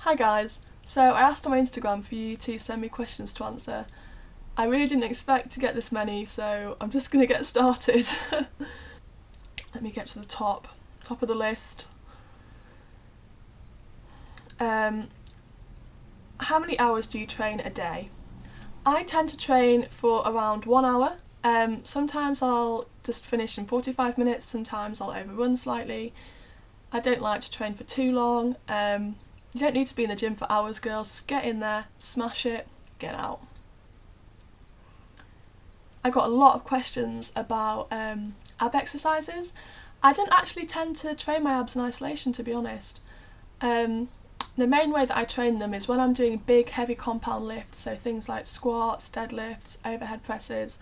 Hi guys, so I asked on my Instagram for you to send me questions to answer. I really didn't expect to get this many, so I'm just going to get started. Let me get to the top of the list. How many hours do you train a day? I tend to train for around 1 hour. Sometimes I'll just finish in 45 minutes, sometimes I'll overrun slightly. I don't like to train for too long. You don't need to be in the gym for hours, girls. Just get in there, smash it, get out. I got a lot of questions about ab exercises. I don't actually tend to train my abs in isolation, to be honest. The main way that I train them is when I'm doing big heavy compound lifts, so things like squats, deadlifts, overhead presses.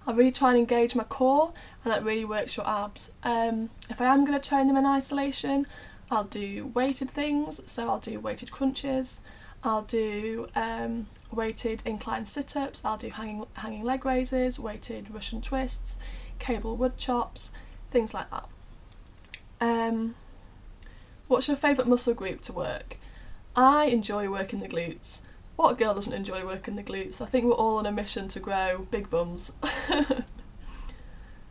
I really try and engage my core, and that really works your abs. If I am going to train them in isolation, I'll do weighted things, so I'll do weighted crunches, I'll do weighted incline sit-ups, I'll do hanging leg raises, weighted Russian twists, cable wood chops, things like that. What's your favourite muscle group to work? I enjoy working the glutes. What girl doesn't enjoy working the glutes? I think we're all on a mission to grow big bums.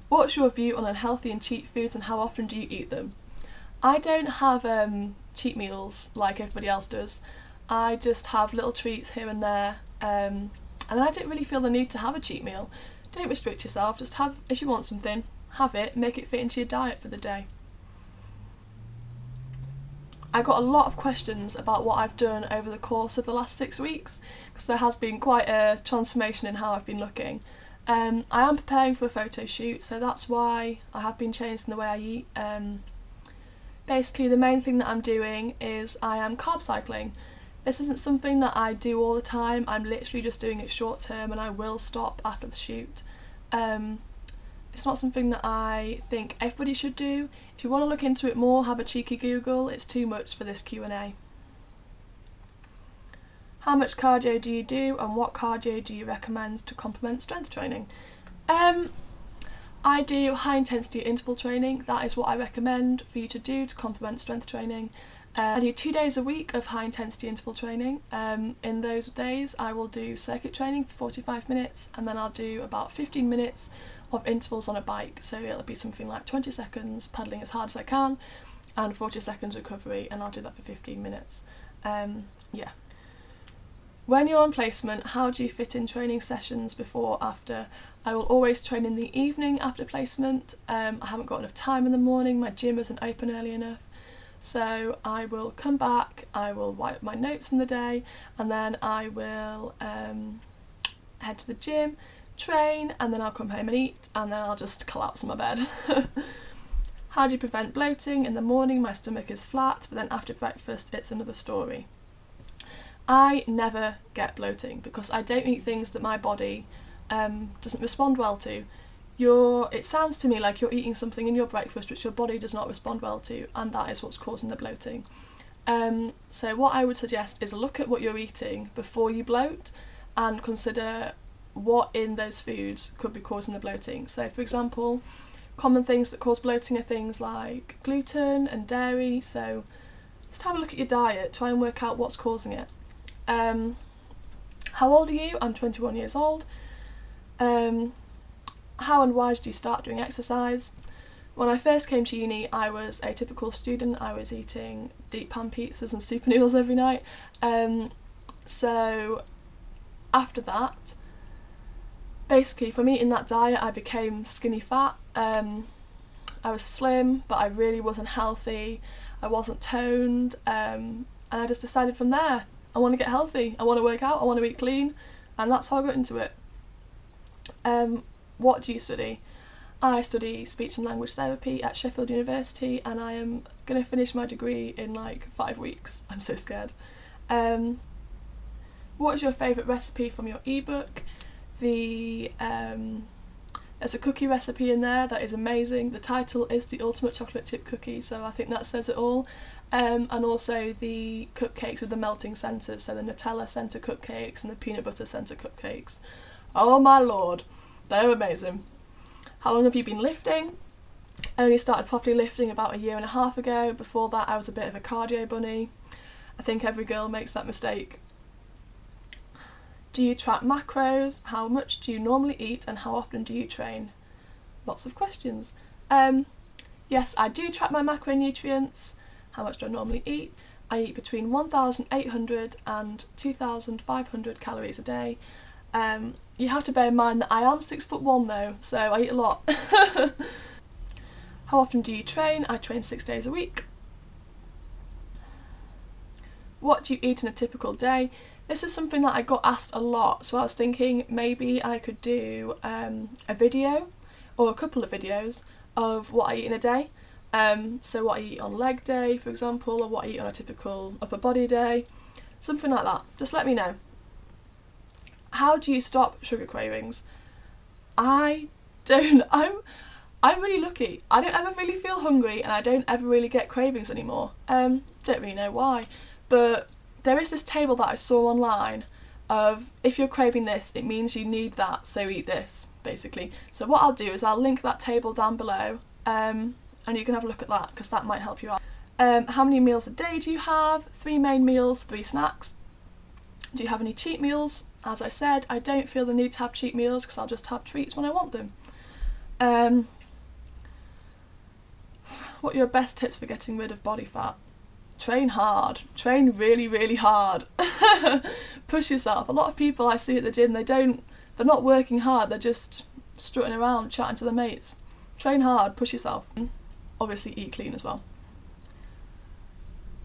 What's your view on unhealthy and cheat foods and how often do you eat them? I don't have cheat meals like everybody else does. I just have little treats here and there, and I don't really feel the need to have a cheat meal. Don't restrict yourself, just have, if you want something, have it, make it fit into your diet for the day. I got a lot of questions about what I've done over the course of the last 6 weeks, because there has been quite a transformation in how I've been looking. I am preparing for a photo shoot, so that's why I have been changing the way I eat. Basically, the main thing that I'm doing is I am carb cycling. This isn't something that I do all the time, I'm literally just doing it short term and I will stop after the shoot. It's not something that I think everybody should do. If you want to look into it more, have a cheeky Google, it's too much for this Q&A. How much cardio do you do and what cardio do you recommend to complement strength training? I do high intensity interval training. That is what I recommend for you to do to complement strength training. I do 2 days a week of high intensity interval training. In those days I will do circuit training for 45 minutes and then I'll do about 15 minutes of intervals on a bike. So it'll be something like 20 seconds paddling as hard as I can and 40 seconds recovery, and I'll do that for 15 minutes. Yeah. When you're on placement, how do you fit in training sessions before, after? I will always train in the evening after placement. I haven't got enough time in the morning, my gym isn't open early enough. So I will come back, I will write my notes from the day, and then I will head to the gym, train, and then I'll come home and eat, and then I'll just collapse in my bed. How do you prevent bloating? In the morning my stomach is flat, but then after breakfast it's another story. I never get bloating because I don't eat things that my body doesn't respond well to. It sounds to me like you're eating something in your breakfast which your body does not respond well to, and that is what's causing the bloating. So what I would suggest is look at what you're eating before you bloat and consider what in those foods could be causing the bloating. So for example, common things that cause bloating are things like gluten and dairy, so just have a look at your diet, try and work out what's causing it. How old are you? I'm 21 years old. How and why did you start doing exercise? When I first came to uni, I was a typical student. I was eating deep pan pizzas and super noodles every night. So after that, basically from eating that diet, I became skinny fat. I was slim, but I really wasn't healthy. I wasn't toned, and I just decided from there, I want to get healthy, I want to work out, I want to eat clean, and that's how I got into it. What do you study? I study speech and language therapy at Sheffield University, and I am going to finish my degree in like 5 weeks. I'm so scared. What is your favourite recipe from your ebook? There's a cookie recipe in there that is amazing. The title is The Ultimate Chocolate Chip Cookie, so I think that says it all. And also the cupcakes with the melting centres, so the Nutella centre cupcakes and the peanut butter centre cupcakes. Oh my lord, they're amazing. How long have you been lifting? I only started properly lifting about 1.5 years ago. Before that I was a bit of a cardio bunny. I think every girl makes that mistake. Do you track macros? How much do you normally eat and how often do you train? Lots of questions. Yes, I do track my macronutrients. How much do I normally eat? I eat between 1,800 and 2,500 calories a day. You have to bear in mind that I am 6'1" though, so I eat a lot. How often do you train? I train 6 days a week. What do you eat in a typical day? This is something that I got asked a lot, so I was thinking maybe I could do a video or a couple of videos of what I eat in a day. So what I eat on leg day, for example, or what I eat on a typical upper body day, something like that. Just let me know. How do you stop sugar cravings? I'm really lucky. I don't ever really feel hungry and I don't ever really get cravings anymore. Don't really know why, but there is this table that I saw online of if you're craving this, it means you need that, so eat this, basically. So what I'll do is I'll link that table down below, and you can have a look at that because that might help you out. How many meals a day do you have? 3 main meals, 3 snacks. Do you have any cheat meals? As I said, I don't feel the need to have cheat meals because I'll just have treats when I want them. What are your best tips for getting rid of body fat? Train hard. Train really, really hard. Push yourself. A lot of people I see at the gym, they're not working hard, they're just strutting around, chatting to their mates. Train hard, push yourself. Obviously eat clean as well.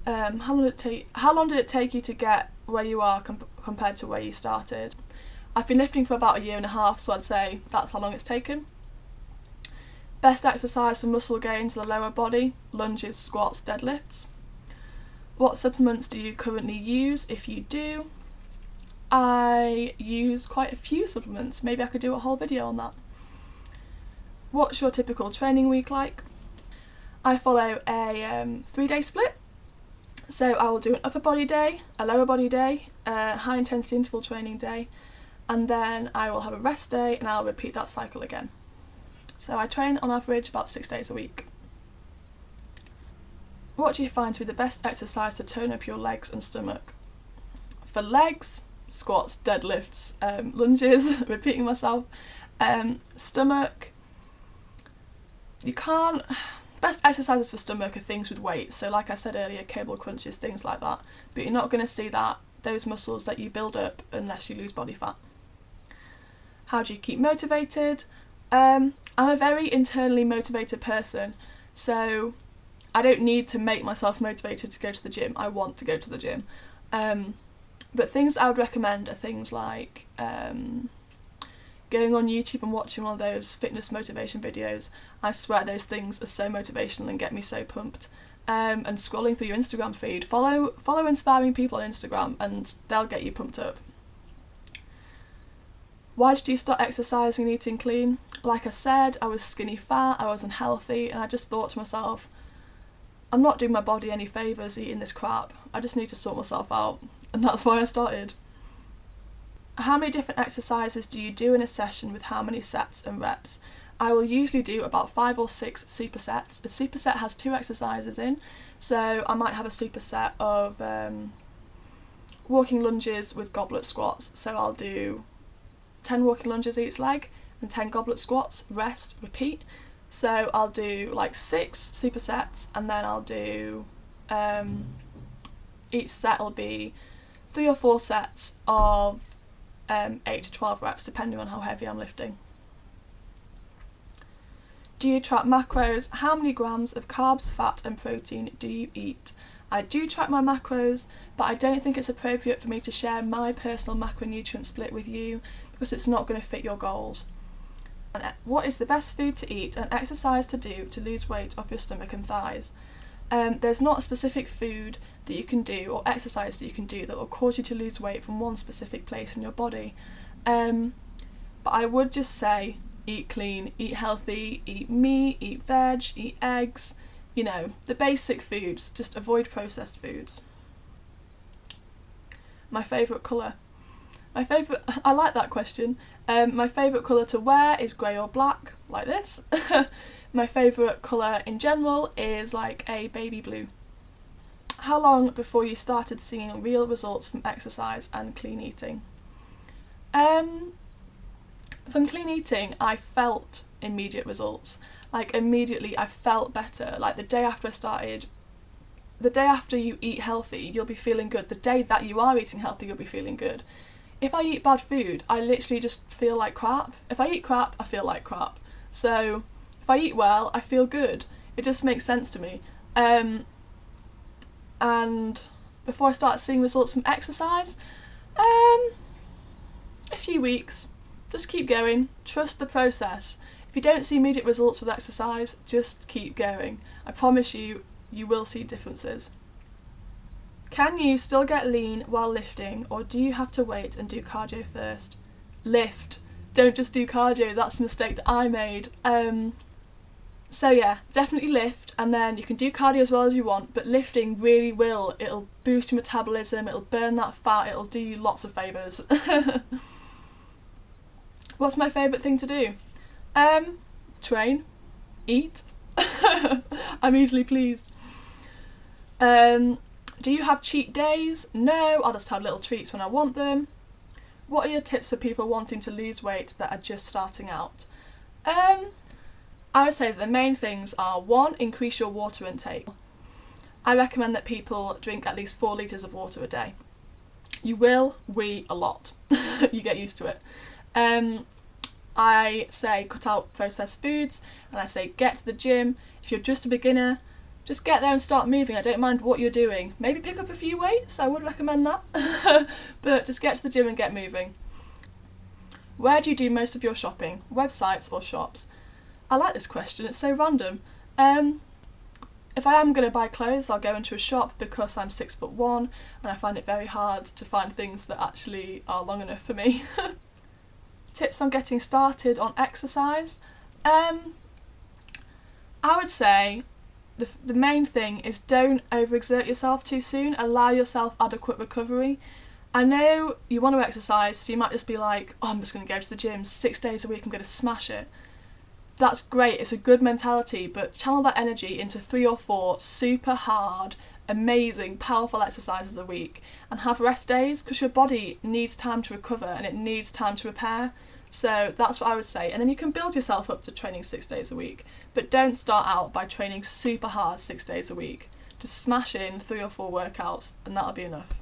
How long did it take you to get where you are compared to where you started? I've been lifting for about 1.5 years, so I'd say that's how long it's taken. Best exercise for muscle gain to the lower body? Lunges, squats, deadlifts. What supplements do you currently use, if you do? I use quite a few supplements. Maybe I could do a whole video on that. What's your typical training week like? I follow a 3-day split. So I will do an upper body day, a lower body day, a high intensity interval training day, and then I will have a rest day and I'll repeat that cycle again. So I train on average about 6 days a week. What do you find to be the best exercise to tone up your legs and stomach? For legs, squats, deadlifts, lunges, repeating myself. Stomach, best exercises for stomach are things with weight, so like I said earlier, cable crunches, things like that, but you're not going to see those muscles that you build up unless you lose body fat. How do you keep motivated? I'm a very internally motivated person, so I don't need to make myself motivated to go to the gym. I want to go to the gym. But things I would recommend are things like going on YouTube and watching one of those fitness motivation videos. I swear those things are so motivational and get me so pumped. And scrolling through your Instagram feed. Follow inspiring people on Instagram and they'll get you pumped up. Why did you start exercising and eating clean? Like I said, I was skinny fat, I was unhealthy, and I just thought to myself, I'm not doing my body any favours eating this crap. I just need to sort myself out. And that's why I started. How many different exercises do you do in a session with how many sets and reps? I will usually do about 5 or 6 supersets. A superset has 2 exercises in, so I might have a superset of walking lunges with goblet squats. So I'll do 10 walking lunges each leg and 10 goblet squats, rest, repeat. So I'll do like 6 supersets and then I'll do, each set will be 3 or 4 sets of 8 to 12 reps depending on how heavy I'm lifting. Do you track macros? How many grams of carbs, fat and protein do you eat? I do track my macros, but I don't think it's appropriate for me to share my personal macronutrient split with you because it's not going to fit your goals. And what is the best food to eat and exercise to do to lose weight off your stomach and thighs? There's not a specific food that you can do or exercise that you can do that will cause you to lose weight from one specific place in your body. But I would just say eat clean, eat healthy, eat meat, eat veg, eat eggs, you know, the basic foods, just avoid processed foods. My favourite colour. I like that question. My favourite colour to wear is grey or black, like this. My favourite colour in general is like a baby blue. How long before you started seeing real results from exercise and clean eating? From clean eating, I felt immediate results. Like immediately I felt better. Like the day after you eat healthy, you'll be feeling good. The day that you are eating healthy, you'll be feeling good. If I eat bad food, I literally just feel like crap. If I eat crap, I feel like crap. So if I eat well, I feel good. It just makes sense to me. And before I start seeing results from exercise, a few weeks. Just keep going. Trust the process. If you don't see immediate results with exercise, just keep going. I promise you, you will see differences. Can you still get lean while lifting, or do you have to wait and do cardio first? Lift. Don't just do cardio. That's a mistake that I made. So yeah, definitely lift, and then you can do cardio as well as you want, but lifting really will. It'll boost your metabolism, it'll burn that fat, it'll do you lots of favours. What's my favourite thing to do? Train, eat. I'm easily pleased. Do you have cheat days? No, I'll just have little treats when I want them. What are your tips for people wanting to lose weight that are just starting out? I would say that the main things are: 1, increase your water intake. I recommend that people drink at least 4 litres of water a day. You will wee a lot. You get used to it. I say cut out processed foods, and I say get to the gym. If you're just a beginner, just get there and start moving. I don't mind what you're doing. Maybe pick up a few weights, I would recommend that. But just get to the gym and get moving. Where do you do most of your shopping? Websites or shops? I like this question, it's so random. If I am going to buy clothes, I'll go into a shop because I'm 6'1" and I find it very hard to find things that actually are long enough for me. Tips on getting started on exercise? I would say the main thing is don't overexert yourself too soon. Allow yourself adequate recovery. I know you want to exercise, so you might just be like, oh, I'm just going to go to the gym 6 days a week, I'm going to smash it. That's great, it's a good mentality, but channel that energy into 3 or 4 super hard, amazing, powerful exercises a week, and have rest days, because your body needs time to recover and it needs time to repair. So that's what I would say, and then you can build yourself up to training 6 days a week, but don't start out by training super hard 6 days a week. Just smash in 3 or 4 workouts and that'll be enough.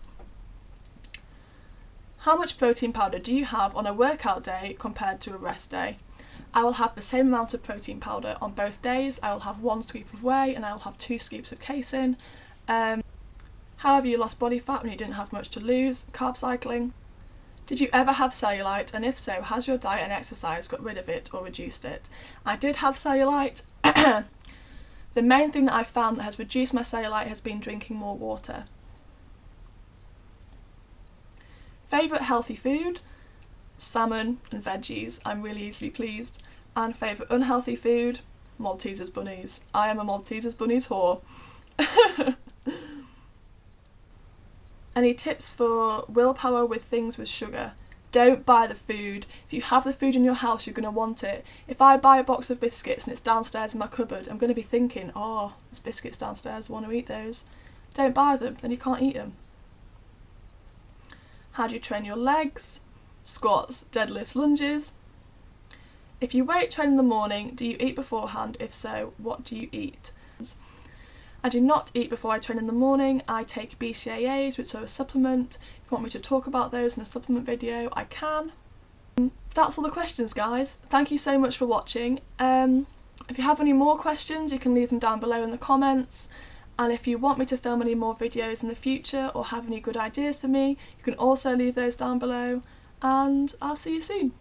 How much protein powder do you have on a workout day compared to a rest day? I will have the same amount of protein powder on both days. I will have 1 scoop of whey and I will have 2 scoops of casein. How have you lost body fat when you didn't have much to lose? Carb cycling. Did you ever have cellulite, and if so, has your diet and exercise got rid of it or reduced it? I did have cellulite. The main thing that I found that has reduced my cellulite has been drinking more water. Favourite healthy food? Salmon and veggies. I'm really easily pleased. And favourite unhealthy food? Maltesers bunnies. I am a Maltesers bunnies whore. Any tips for willpower with things with sugar? Don't buy the food. If you have the food in your house, you're going to want it. If I buy a box of biscuits and it's downstairs in my cupboard, I'm going to be thinking, oh, there's biscuits downstairs, I want to eat those. Don't buy them, then you can't eat them. How do you train your legs? Squats, deadlifts, lunges. If you weight train in the morning, do you eat beforehand? If so, what do you eat? I do not eat before I train in the morning. I take BCAAs, which are a supplement. If you want me to talk about those in a supplement video, I can. That's all the questions, guys. Thank you so much for watching. If you have any more questions, you can leave them down below in the comments. And if you want me to film any more videos in the future or have any good ideas for me, you can also leave those down below. And I'll see you soon.